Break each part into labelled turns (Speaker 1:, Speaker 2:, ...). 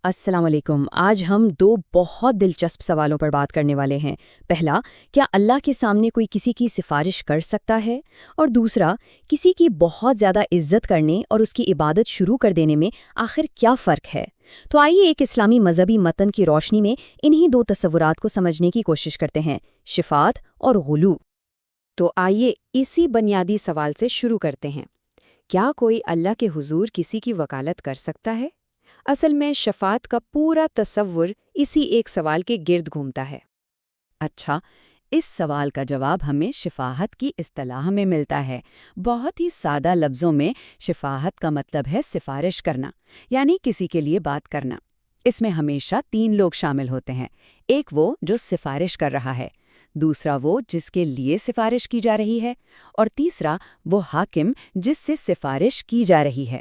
Speaker 1: السلام علیکم۔ آج ہم دو بہت دلچسپ سوالوں پر بات کرنے والے ہیں۔ پہلا، کیا اللہ کے سامنے کوئی کسی کی سفارش کر سکتا ہے؟ اور دوسرا، کسی کی بہت زیادہ عزت کرنے اور اس کی عبادت شروع کر دینے میں آخر کیا فرق ہے؟ تو آئیے ایک اسلامی مذہبی متن کی روشنی میں انہی دو تصورات کو سمجھنے کی کوشش کرتے ہیں، شفاعت اور غلو۔
Speaker 2: تو آئیے اسی بنیادی سوال سے شروع کرتے ہیں۔ کیا کوئی اللہ کے حضور کسی کی وکالت کر سکتا ہے؟ اصل میں شفاعت کا پورا تصور اسی ایک سوال کے گرد گھومتا ہے۔
Speaker 3: اچھا، اس سوال کا جواب ہمیں شفاعت کی اصطلاح میں ملتا ہے۔ بہت ہی سادہ لفظوں میں شفاعت کا مطلب ہے سفارش کرنا، یعنی کسی کے لیے بات کرنا۔ اس میں ہمیشہ 3 لوگ شامل ہوتے ہیں۔ ایک وہ جو سفارش کر رہا ہے، دوسرا وہ جس کے لیے سفارش کی جا رہی ہے، اور تیسرا وہ حاکم جس سے سفارش کی جا رہی ہے۔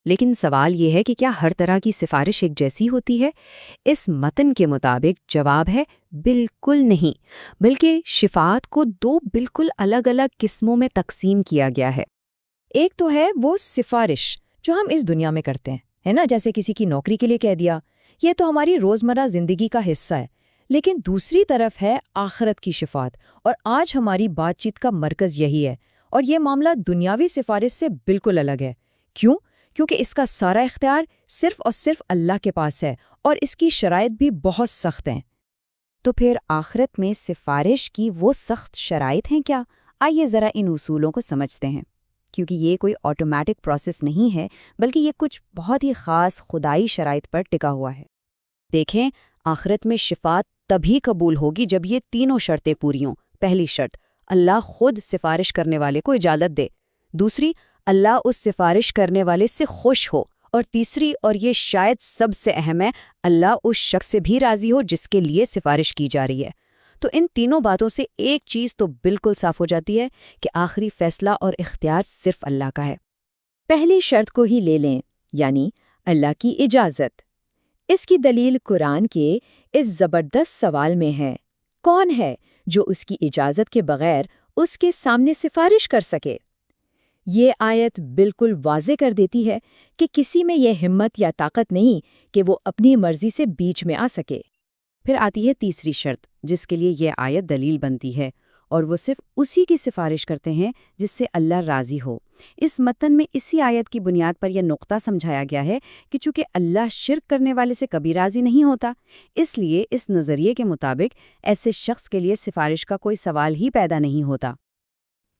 Speaker 2: لیکن سوال یہ ہے کہ کیا ہر طرح کی سفارش ایک جیسی ہوتی ہے؟ اس متن کے مطابق جواب ہے بالکل نہیں، بلکہ شفاعت کو 2 بالکل الگ الگ قسموں میں تقسیم کیا گیا ہے۔
Speaker 4: ایک تو ہے وہ سفارش جو ہم اس دنیا میں کرتے ہیں، ہے نا، جیسے کسی کی نوکری کے لیے کہہ دیا، یہ تو ہماری روزمرہ زندگی کا حصہ ہے۔ لیکن دوسری طرف ہے آخرت کی شفاعت، اور آج ہماری بات چیت کا مرکز یہی ہے۔ اور یہ معاملہ دنیاوی سفارش سے بالکل الگ ہے۔ کیوں؟ کیونکہ اس کا سارا اختیار صرف اور صرف اللہ کے پاس ہے، اور اس کی شرائط بھی بہت سخت ہیں۔
Speaker 2: تو پھر آخرت میں سفارش کی وہ سخت شرائط ہیں کیا؟ آئیے ذرا ان اصولوں کو سمجھتے ہیں، کیونکہ یہ کوئی آٹومیٹک پروسیس نہیں ہے، بلکہ یہ کچھ بہت ہی خاص خدائی شرائط پر ٹکا ہوا ہے۔
Speaker 3: دیکھیں، آخرت میں شفاعت تبھی قبول ہوگی جب یہ تینوں شرطیں پوری ہوں۔ پہلی شرط، اللہ خود سفارش کرنے والے کو اجازت دے۔ دوسری، اللہ اس سفارش کرنے والے سے خوش ہو۔ اور تیسری، اور یہ شاید سب سے اہم ہے، اللہ اس شخص سے بھی راضی ہو جس کے لیے سفارش کی جا رہی ہے۔ تو ان تینوں باتوں سے ایک چیز تو بالکل صاف ہو جاتی ہے کہ آخری فیصلہ اور اختیار صرف اللہ کا ہے۔
Speaker 1: پہلی شرط کو ہی لے لیں، یعنی اللہ کی اجازت۔ اس کی دلیل قرآن کے اس زبردست سوال میں ہے، کون ہے جو اس کی اجازت کے بغیر اس کے سامنے سفارش کر سکے؟ یہ آیت بالکل واضح کر دیتی ہے کہ کسی میں یہ ہمت یا طاقت نہیں کہ وہ اپنی مرضی سے بیچ میں آ سکے۔
Speaker 3: پھر آتی ہے تیسری شرط، جس کے لیے یہ آیت دلیل بنتی ہے، اور وہ صرف اسی کی سفارش کرتے ہیں جس سے اللہ راضی ہو۔ اس متن میں اسی آیت کی بنیاد پر یہ نقطہ سمجھایا گیا ہے کہ چونکہ اللہ شرک کرنے والے سے کبھی راضی نہیں ہوتا، اس لیے اس نظریے کے مطابق ایسے شخص کے لیے سفارش کا کوئی سوال ہی پیدا نہیں ہوتا۔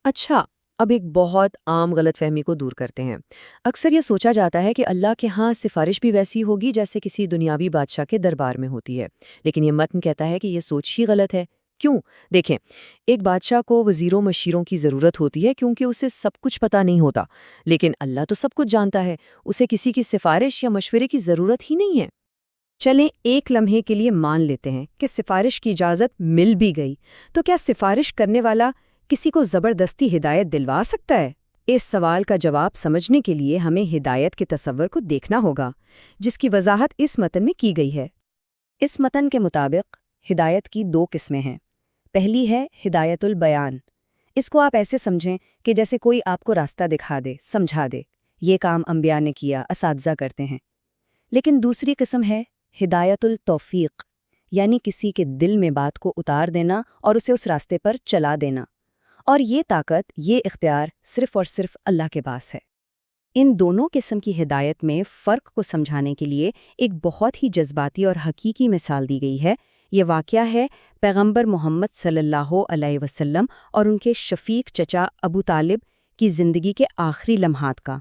Speaker 4: اچھا، اب ایک بہت عام غلط فہمی کو دور کرتے ہیں۔ اکثر یہ سوچا جاتا ہے کہ اللہ کے ہاں سفارش بھی ویسی ہوگی جیسے کسی دنیاوی بادشاہ کے دربار میں ہوتی ہے، لیکن یہ متن کہتا ہے کہ یہ سوچ ہی غلط ہے۔ کیوں؟ دیکھیں، ایک بادشاہ کو وزیروں مشیروں کی ضرورت ہوتی ہے کیونکہ اسے سب کچھ پتہ نہیں ہوتا، لیکن اللہ تو سب کچھ جانتا ہے، اسے کسی کی سفارش یا مشورے کی ضرورت ہی نہیں ہے۔
Speaker 2: چلیں ایک لمحے کے لیے مان لیتے ہیں کہ سفارش کی اجازت مل بھی گئی، تو کیا سفارش کرنے والا کسی کو زبردستی ہدایت دلوا سکتا ہے؟ اس سوال کا جواب سمجھنے کے لیے ہمیں ہدایت کے تصور کو دیکھنا ہوگا، جس کی وضاحت اس متن میں کی گئی ہے۔ اس متن کے مطابق ہدایت کی 2 قسمیں ہیں۔ پہلی ہے ہدایت البیان۔ اس کو آپ ایسے سمجھیں کہ جیسے کوئی آپ کو راستہ دکھا دے، سمجھا دے۔ یہ کام انبیاء نے کیا، اساتذہ کرتے ہیں۔ لیکن دوسری قسم ہے ہدایت التوفیق، یعنی کسی کے دل میں بات کو اتار دینا اور اسے اس راستے پر چلا دینا۔ اور یہ طاقت، یہ اختیار صرف اور صرف اللہ کے پاس ہے۔ ان دونوں قسم کی ہدایت میں فرق کو سمجھانے کے لیے ایک بہت ہی جذباتی اور حقیقی مثال دی گئی ہے۔ یہ واقعہ ہے پیغمبر محمد صلی اللہ علیہ وسلم اور ان کے شفیق چچا ابو طالب کی زندگی کے آخری لمحات کا۔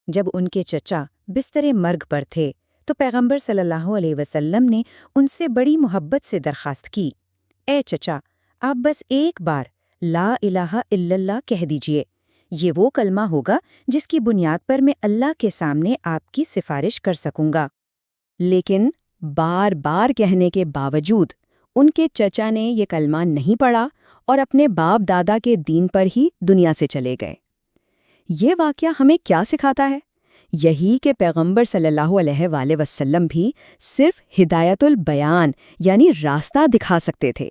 Speaker 2: جب ان کے چچا بستر مرگ پر تھے تو پیغمبر صلی اللہ علیہ وسلم نے ان سے بڑی محبت سے درخواست کی، اے چچا، آپ بس ایک بار لا الہ الا اللہ کہہ دیجئے۔ یہ وہ کلمہ ہوگا جس کی بنیاد پر میں اللہ کے سامنے آپ کی سفارش کر سکوں گا۔ لیکن بار بار کہنے کے باوجود ان کے چچا نے یہ کلمہ نہیں پڑھا اور اپنے باپ دادا کے دین پر ہی دنیا سے چلے گئے۔ یہ واقعہ ہمیں کیا سکھاتا ہے؟ یہی کہ پیغمبر صلی اللہ علیہ وآلہ وسلم بھی صرف ہدایت البیان یعنی راستہ دکھا سکتے تھے۔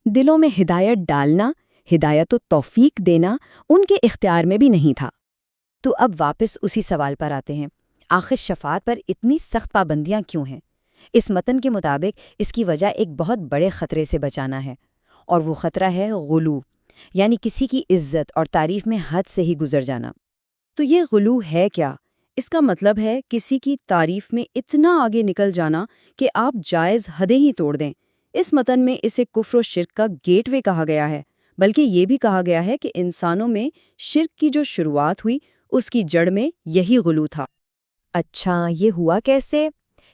Speaker 2: دلوں میں ہدایت ڈالنا، ہدایت و توفیق دینا ان کے اختیار میں بھی نہیں تھا۔ تو اب واپس اسی سوال پر آتے ہیں، آخر شفاعت پر اتنی سخت پابندیاں کیوں ہیں؟
Speaker 3: اس متن کے مطابق اس کی وجہ ایک بہت بڑے خطرے سے بچانا ہے، اور وہ خطرہ ہے غلو، یعنی کسی کی عزت اور تعریف میں حد سے ہی گزر جانا۔
Speaker 2: تو یہ غلو ہے کیا؟ اس کا مطلب ہے کسی کی تعریف میں اتنا آگے نکل جانا کہ آپ جائز حدیں ہی توڑ دیں۔ اس متن میں اسے کفر و شرک کا گیٹ وے کہا گیا ہے، بلکہ یہ بھی کہا گیا ہے کہ انسانوں میں شرک کی جو شروعات ہوئی اس کی جڑ میں یہی غلو تھا۔
Speaker 1: اچھا، یہ ہوا کیسے؟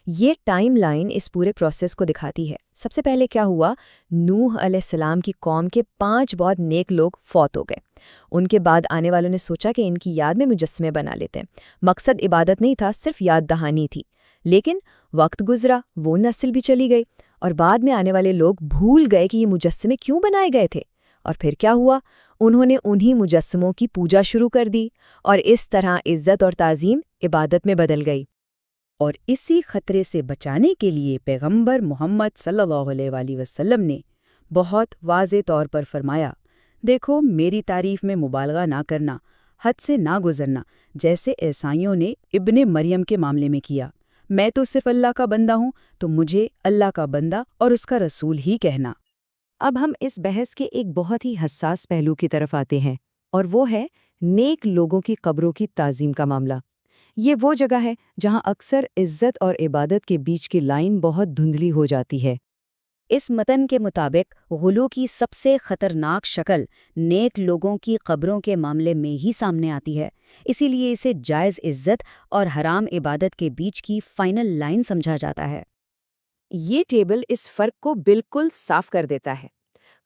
Speaker 1: یہ ٹائم لائن اس پورے پروسیس کو دکھاتی ہے۔ سب سے پہلے کیا ہوا؟ نوح علیہ السلام کی قوم کے 5 بہت نیک لوگ فوت ہو گئے۔ ان کے بعد آنے والوں نے سوچا کہ ان کی یاد میں مجسمے بنا لیتے ہیں۔ مقصد عبادت نہیں تھا، صرف یاد دہانی تھی۔ لیکن وقت گزرا، وہ نسل بھی چلی گئی، اور بعد میں آنے والے لوگ بھول گئے کہ یہ مجسمے کیوں بنائے گئے تھے۔ اور پھر کیا ہوا؟ انہوں نے انہی مجسموں کی پوجا شروع کر دی، اور اس طرح عزت اور تعظیم عبادت میں بدل گئی۔
Speaker 5: اور اسی خطرے سے بچانے کے لیے پیغمبر محمد صلی اللہ علیہ وآلہ وسلم نے بہت واضح طور پر فرمایا، دیکھو میری تعریف میں مبالغہ نہ کرنا، حد سے نہ گزرنا، جیسے عیسائیوں نے ابن مریم کے معاملے میں کیا۔ میں تو صرف اللہ کا بندہ ہوں، تو مجھے اللہ کا بندہ اور اس کا رسول ہی کہنا۔
Speaker 2: اب ہم اس بحث کے ایک بہت ہی حساس پہلو کی طرف آتے ہیں، اور وہ ہے نیک لوگوں کی قبروں کی تعظیم کا معاملہ۔ یہ وہ جگہ ہے جہاں اکثر عزت اور عبادت کے بیچ کی لائن بہت دھندلی ہو جاتی ہے۔
Speaker 3: اس متن کے مطابق غلو کی سب سے خطرناک شکل نیک لوگوں کی قبروں کے معاملے میں ہی سامنے آتی ہے، اسی لیے اسے جائز عزت اور حرام عبادت کے بیچ کی فائنل لائن سمجھا جاتا ہے۔
Speaker 1: یہ ٹیبل اس فرق کو بالکل صاف کر دیتا ہے۔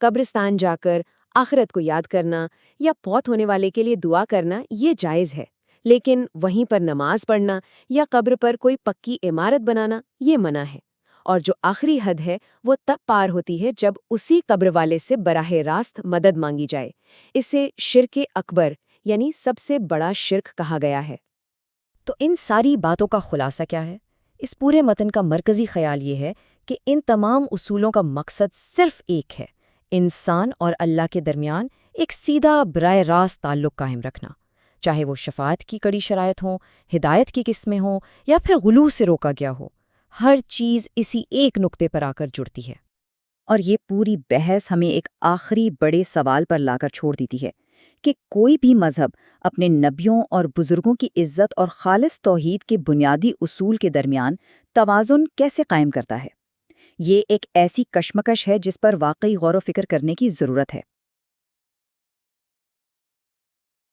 Speaker 1: قبرستان جا کر آخرت کو یاد کرنا یا فوت ہونے والے کے لیے دعا کرنا یہ جائز ہے، لیکن وہیں پر نماز پڑھنا یا قبر پر کوئی پکی عمارت بنانا یہ منع ہے۔ اور جو آخری حد ہے وہ تب پار ہوتی ہے جب اسی قبر والے سے براہ راست مدد مانگی جائے۔ اسے شرک اکبر یعنی سب سے بڑا شرک کہا گیا ہے۔
Speaker 4: تو ان ساری باتوں کا خلاصہ کیا ہے؟ اس پورے متن کا مرکزی خیال یہ ہے کہ ان تمام اصولوں کا مقصد صرف ایک ہے، انسان اور اللہ کے درمیان ایک سیدھا براہ راست تعلق قائم رکھنا، چاہے وہ شفاعت کی کڑی شرائط ہوں، ہدایت کی قسمیں ہوں، یا پھر غلو سے روکا گیا ہو۔ ہر چیز اسی ایک نقطے پر آ کر جڑتی ہے۔
Speaker 6: اور یہ پوری بحث ہمیں ایک آخری بڑے سوال پر لا کر چھوڑ دیتی ہے کہ کوئی بھی مذہب اپنے نبیوں اور بزرگوں کی عزت اور خالص توحید کے بنیادی اصول کے درمیان توازن کیسے قائم کرتا ہے۔ یہ ایک ایسی کشمکش ہے جس پر واقعی غور و فکر کرنے کی ضرورت ہے۔